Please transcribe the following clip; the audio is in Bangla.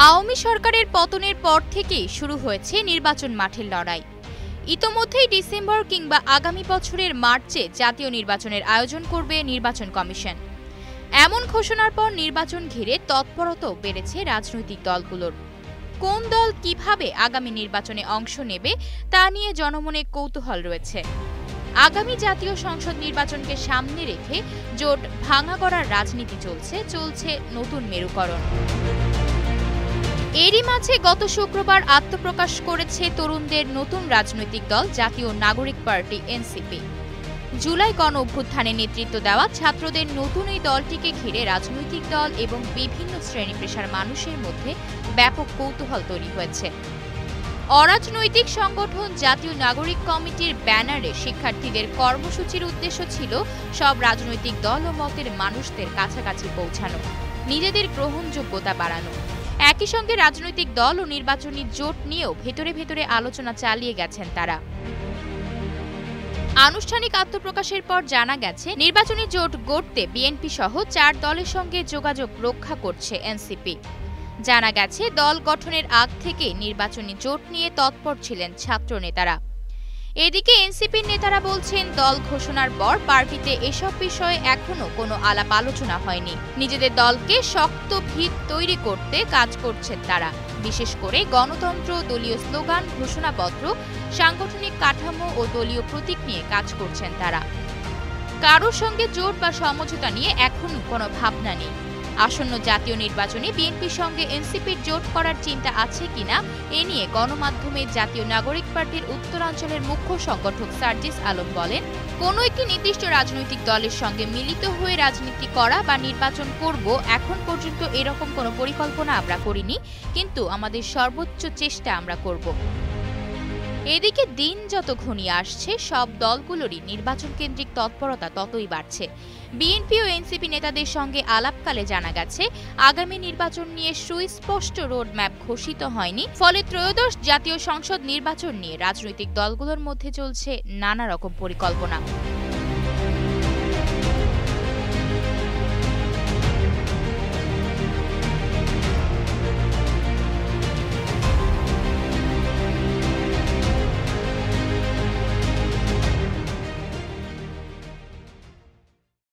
আওয়ামী সরকারের পতনের পর থেকেই শুরু হয়েছে নির্বাচন মাঠের লড়াই। ইতোমধ্যেই ডিসেম্বর কিংবা আগামী বছরের মার্চে জাতীয় নির্বাচনের আয়োজন করবে নির্বাচন কমিশন। এমন ঘোষণার পর নির্বাচন ঘিরে তৎপরতাও বেড়েছে রাজনৈতিক দলগুলোর। কোন দল কিভাবে আগামী নির্বাচনে অংশ নেবে তা নিয়ে জনমনে কৌতূহল রয়েছে। আগামী জাতীয় সংসদ নির্বাচনকে সামনে রেখে জোট ভাঙা করার রাজনীতি চলছে নতুন মেরুকরণ। এরই মাঝে গত শুক্রবার আত্মপ্রকাশ করেছে তরুণদের নতুন রাজনৈতিক দল জাতীয় নাগরিক পার্টি এনসিপি। জুলাই গণ অভ্যুত্থানে নেতৃত্ব দেওয়া ছাত্রদের নতুন এই দলটিকে ঘিরে রাজনৈতিক দল এবং বিভিন্ন শ্রেণী পেশার মানুষের মধ্যে ব্যাপক কৌতূহল তৈরি হয়েছে। অরাজনৈতিক সংগঠন জাতীয় নাগরিক কমিটির ব্যানারে শিক্ষার্থীদের কর্মসূচির উদ্দেশ্য ছিল সব রাজনৈতিক দল ও মতের মানুষদের কাছাকাছি পৌঁছানো, নিজেদের গ্রহণযোগ্যতা বাড়ানো। একই সঙ্গে রাজনৈতিক দল ও নির্বাচনী জোট নিয়েও ভেতরে আলোচনা চালিয়ে গেছেন তারা। আনুষ্ঠানিক আত্মপ্রকাশের পর জানা গেছে, নির্বাচনী জোট গড়তে বিএনপি সহ 4 দলের সঙ্গে যোগাযোগ রক্ষা করছে এনসিপি। জানা গেছে, দল গঠনের আগ থেকে নির্বাচনী জোট নিয়ে তৎপর ছিলেন ছাত্র নেতারা। এদিকে এনসিপির নেতারা বলছেন, দল ঘোষণার পর পার্টিতে এসব বিষয়ে এখনো কোনো আলাপ আলোচনা হয়নি। নিজেদের দলকে শক্ত ভিত তৈরি করতে কাজ করছেন তারা। বিশেষ করে গণতন্ত্র, দলীয় স্লোগান, ঘোষণাপত্র, সাংগঠনিক কাঠামো ও দলীয় প্রতীক নিয়ে কাজ করছেন তারা। কারোর সঙ্গে জোট বা সমঝোতা নিয়ে এখনো কোনো ভাবনা নেই। আসন্ন জাতীয় নির্বাচনে বিএনপির সঙ্গে এনসিপির জোট করার চিন্তা আছে কিনা এ নিয়ে গণমাধ্যমে জাতীয় নাগরিক পার্টির উত্তরাঞ্চলের মুখ্য সংগঠক সার্জিস আলম বলেন, কোনো একটি নির্দিষ্ট রাজনৈতিক দলের সঙ্গে মিলিত হয়ে রাজনীতি করা বা নির্বাচন করব, এখন পর্যন্ত এরকম কোনো পরিকল্পনা আমরা করিনি, কিন্তু আমাদের সর্বোচ্চ চেষ্টা আমরা করব। এদিকে দিন যত ঘনিয়ে আসছে, সব দলগুলোরই নির্বাচন কেন্দ্রিক তৎপরতা ততই বাড়ছে। বিএনপি ও এনসিপি নেতাদের সঙ্গে আলাপকালে জানা গেছে, আগামী নির্বাচন নিয়ে সুস্পষ্ট রোডম্যাপ ঘোষিত হয়নি। ফলে ত্রয়োদশ জাতীয় সংসদ নির্বাচন নিয়ে রাজনৈতিক দলগুলোর মধ্যে চলছে নানা রকম পরিকল্পনা।